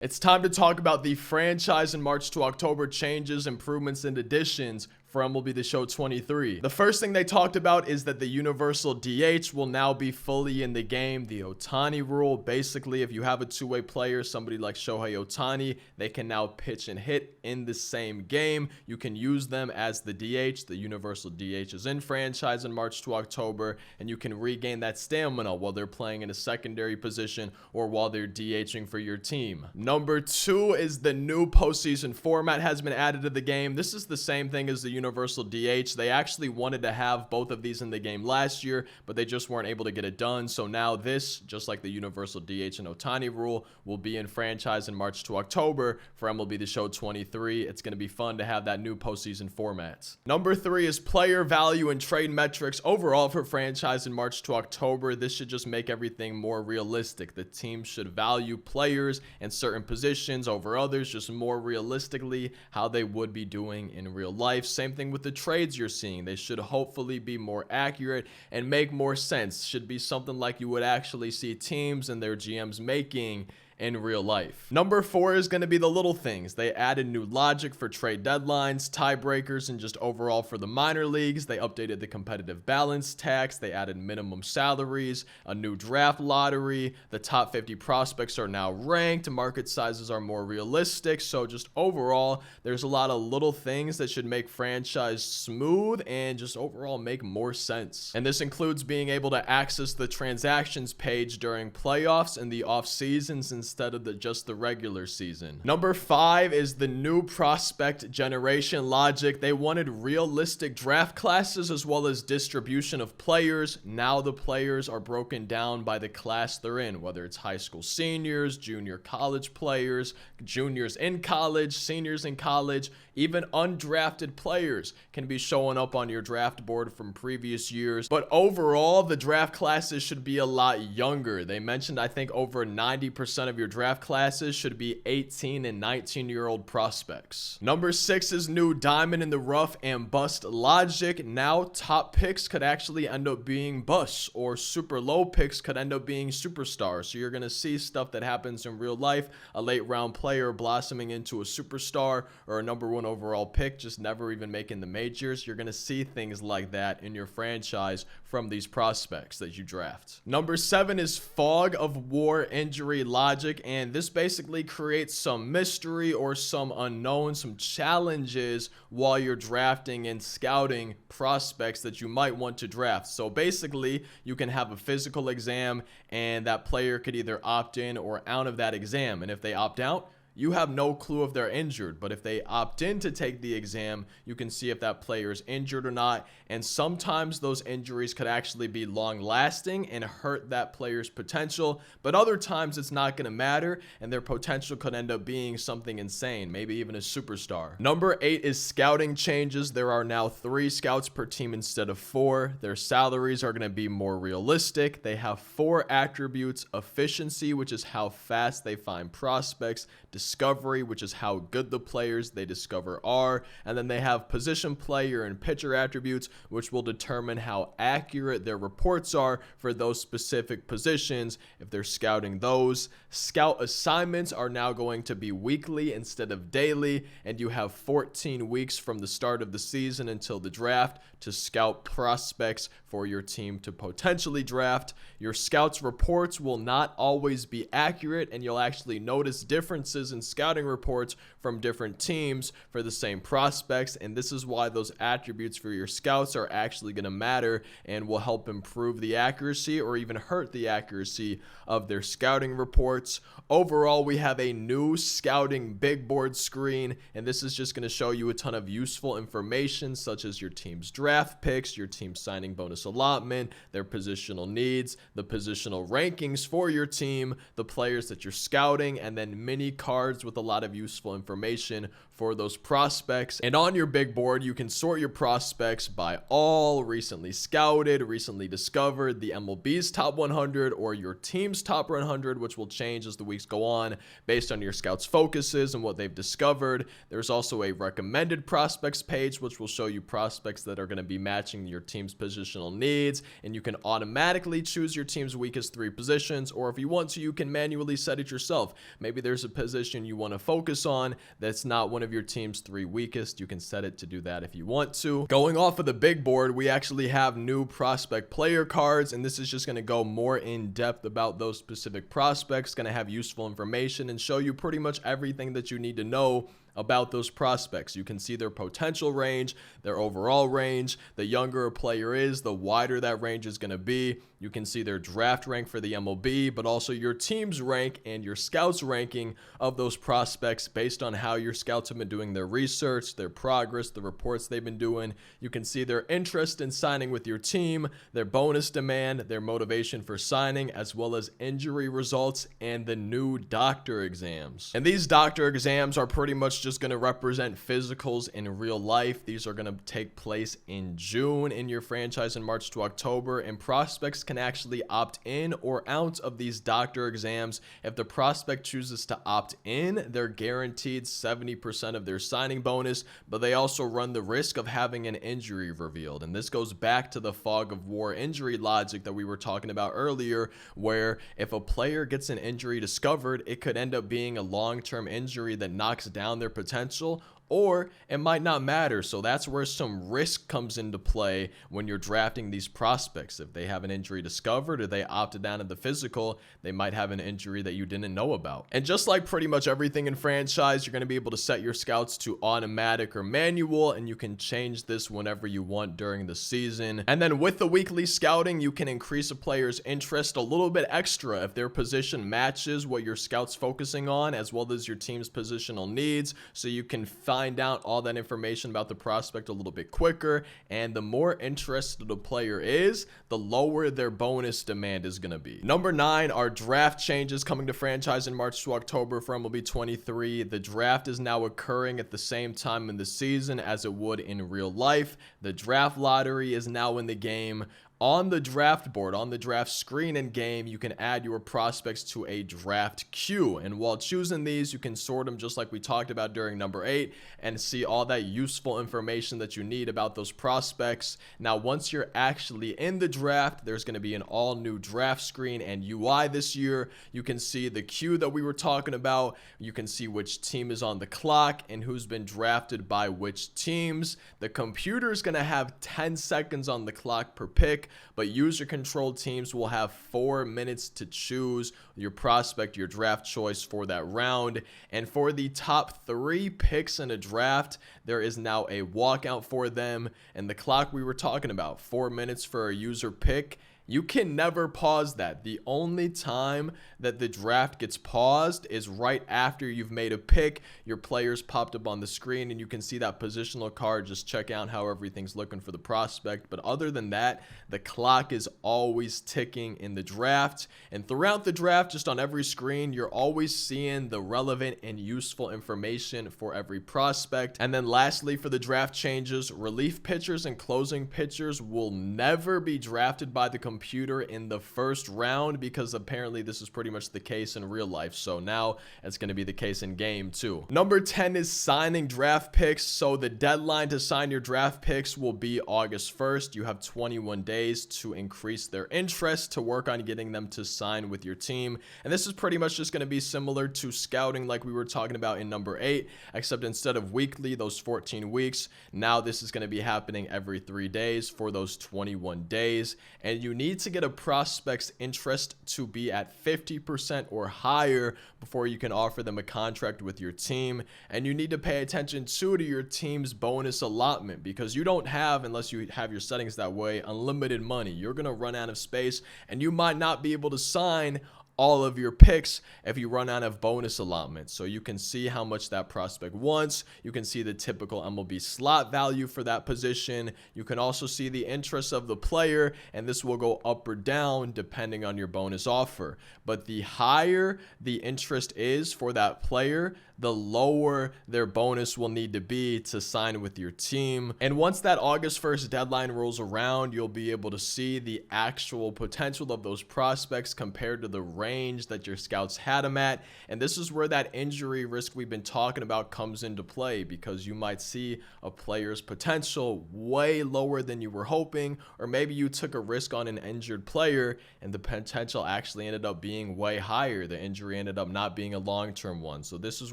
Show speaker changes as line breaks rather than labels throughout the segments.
It's time to talk about the franchise in March to October changes, improvements, and additions for MLB The Show 23. The first thing they talked about is that the universal DH will now be fully in the game. The Ohtani rule, basically, if you have a two-way player, somebody like Shohei Ohtani, they can now pitch and hit in the same game. You can use them as the DH. The universal DH is in franchise in March to October, and you can regain that stamina while they're playing in a secondary position or while they're DHing for your team. Number two is the new postseason format has been added to the game. This is the same thing as the universal DH. They actually wanted to have both of these in the game last year, but they just weren't able to get it done. So now this, just like the universal DH and Ohtani rule, will be in franchise in March to October for MLB The Show 23. It's going to be fun to have that new postseason format. Number three is player value and trade metrics overall for franchise in March to October. This should just make everything more realistic. The team should value players and certain positions over others just more realistically how they would be doing in real life. Same thing with the trades you're seeing. They should hopefully be more accurate and make more sense. Should be something like you would actually see teams and their GMs making in real life. Number four is going to be the little things. They added new logic for trade deadlines, tiebreakers, and just overall for the minor leagues. They updated the competitive balance tax. They added minimum salaries, a new draft lottery. The top 50 prospects are now ranked. Market sizes are more realistic. So just overall, there's a lot of little things that should make franchise smooth and just overall make more sense. And this includes being able to access the transactions page during playoffs and the off seasons instead of just the regular season. Number five is the new prospect generation logic. They wanted realistic draft classes as well as distribution of players. Now the players are broken down by the class they're in, whether it's high school seniors, junior college players, juniors in college, seniors in college, even undrafted players can be showing up on your draft board from previous years. But overall, the draft classes should be a lot younger. They mentioned, I think, over 90% of your draft classes should be 18 and 19-year-old prospects. Number six is new diamond in the rough and bust logic. Now top picks could actually end up being busts, or super low picks could end up being superstars. So you're going to see stuff that happens in real life, a late round player blossoming into a superstar, or a number one overall pick just never even making the majors. You're going to see things like that in your franchise from these prospects that you draft. Number seven is fog of war injury logic, and this basically creates some mystery or some unknown, some challenges while you're drafting and scouting prospects that you might want to draft. So basically, you can have a physical exam and that player could either opt in or out of that exam, and if they opt out, you have no clue if they're injured. But if they opt in to take the exam, you can see if that player is injured or not. And sometimes those injuries could actually be long lasting and hurt that player's potential. But other times it's not going to matter and their potential could end up being something insane, maybe even a superstar. Number eight is scouting changes. There are now 3 scouts per team instead of 4. Their salaries are going to be more realistic. They have 4 attributes: efficiency, which is how fast they find prospects; discovery, which is how good the players they discover are, and then they have position player and pitcher attributes, which will determine how accurate their reports are for those specific positions if they're scouting those. Scout assignments are now going to be weekly instead of daily, and you have 14 weeks from the start of the season until the draft to scout prospects for your team to potentially draft. Your scouts reports will not always be accurate, and you'll actually notice differences in scouting reports from different teams for the same prospects, and this is why those attributes for your scouts are actually going to matter and will help improve the accuracy or even hurt the accuracy of their scouting reports. Overall, we have a new scouting big board screen, and this is just going to show you a ton of useful information such as your team's draft picks, your team's signing bonus allotment, their positional needs, the positional rankings for your team, the players that you're scouting, and then mini cards with a lot of useful information for those prospects. And on your big board, you can sort your prospects by all, recently scouted, recently discovered, the MLB's top 100, or your team's top 100, which will change as the weeks go on based on your scouts' focuses and what they've discovered. There's also a recommended prospects page, which will show you prospects that are going to be matching your team's positional needs, and you can automatically choose your team's weakest 3 positions, or if you want to, you can manually set it yourself. Maybe there's a position position you want to focus on that's not one of your team's 3 weakest. You can set it to do that if you want to. Going off of the big board, we actually have new prospect player cards, and this is just going to go more in depth about those specific prospects, going to have useful information and show you pretty much everything that you need to know about those prospects. You can see their potential range, their overall range. The younger a player is, the wider that range is going to be. You can see their draft rank for the MLB, but also your team's rank and your scouts ranking of those prospects based on how your scouts have been doing their research, their progress, the reports they've been doing. You can see their interest in signing with your team, their bonus demand, their motivation for signing, as well as injury results and the new doctor exams. And these doctor exams are pretty much just going to represent physicals in real life. These are going to take place in June in your franchise in March to October, and prospects can actually opt in or out of these doctor exams. If the prospect chooses to opt in, they're guaranteed 70% of their signing bonus, but they also run the risk of having an injury revealed. And this goes back to the fog of war injury logic that we were talking about earlier, where if a player gets an injury discovered, it could end up being a long-term injury that knocks down their potential, or it might not matter. So that's where some risk comes into play when you're drafting these prospects. If they have an injury discovered or they opted down of the physical, they might have an injury that you didn't know about. And just like pretty much everything in franchise, you're going to be able to set your scouts to automatic or manual, and you can change this whenever you want during the season. And then with the weekly scouting, you can increase a player's interest a little bit extra if their position matches what your scout's focusing on, as well as your team's positional needs, so you can find out all that information about the prospect a little bit quicker. And the more interested a player is, the lower their bonus demand is going to be. Number 9 are draft changes coming to franchise in March to October for MLB 23. The draft is now occurring at the same time in the season as it would in real life. The draft lottery is now in the game. On the draft board, on the draft screen in game, you can add your prospects to a draft queue. And while choosing these, you can sort them just like we talked about during number 8 and see all that useful information that you need about those prospects. Now, once you're actually in the draft, there's going to be an all new draft screen and UI this year. You can see the queue that we were talking about. You can see which team is on the clock and who's been drafted by which teams. The computer is going to have 10 seconds on the clock per pick, but user-controlled teams will have 4 minutes to choose your prospect, your draft choice for that round. And for the top 3 picks in a draft, there is now a walkout for them. And the clock we were talking about, 4 minutes for a user pick, you can never pause that. The only time that the draft gets paused is right after you've made a pick. Your players popped up on the screen and you can see that positional card. Just check out how everything's looking for the prospect. But other than that, the clock is always ticking in the draft. And throughout the draft, just on every screen, you're always seeing the relevant and useful information for every prospect. And then lastly, for the draft changes, relief pitchers and closing pitchers will never be drafted by the computer in the first round, because apparently this is pretty much the case in real life. So now it's going to be the case in game too. Number 10 is signing draft picks. So the deadline to sign your draft picks will be August 1st. You have 21 days to increase their interest, to work on getting them to sign with your team. And this is pretty much just going to be similar to scouting like we were talking about in number 8, except instead of weekly, those 14 weeks, now this is going to be happening every 3 days for those 21 days. And you need to get a prospect's interest to be at 50% or higher before you can offer them a contract with your team. And you need to pay attention to your team's bonus allotment, because you don't have, unless you have your settings that way, unlimited money. You're going to run out of space and you might not be able to sign all of your picks if you run out of bonus allotment. So you can see how much that prospect wants. You can see the typical MLB slot value for that position. You can also see the interest of the player, and this will go up or down depending on your bonus offer. But the higher the interest is for that player, the lower their bonus will need to be to sign with your team. And once that August 1st deadline rolls around, you'll be able to see the actual potential of those prospects compared to the rank range that your scouts had him at. And this is where that injury risk we've been talking about comes into play, because you might see a player's potential way lower than you were hoping, or maybe you took a risk on an injured player and the potential actually ended up being way higher. The injury ended up not being a long-term one. So this is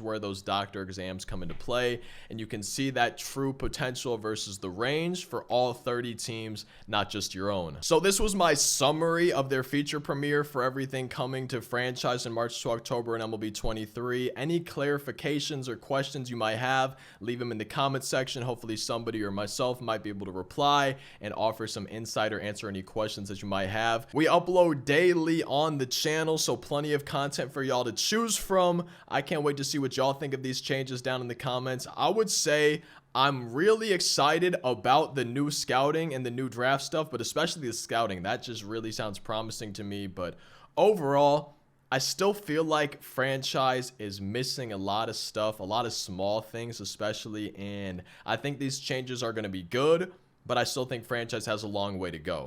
where those doctor exams come into play, and you can see that true potential versus the range for all 30 teams, not just your own. So this was my summary of their feature premiere for everything coming to franchise in March to October in MLB 23. Any clarifications or questions you might have, leave them in the comment section. Hopefully somebody or myself might be able to reply and offer some insight or answer any questions that you might have. We upload daily on the channel, so plenty of content for y'all to choose from. I can't wait to see what y'all think of these changes down in the comments. I would say I'm really excited about the new scouting and the new draft stuff, but especially the scouting. That just really sounds promising to me. But overall, I still feel like franchise is missing a lot of stuff, a lot of small things especially, and I think these changes are going to be good, but I still think franchise has a long way to go.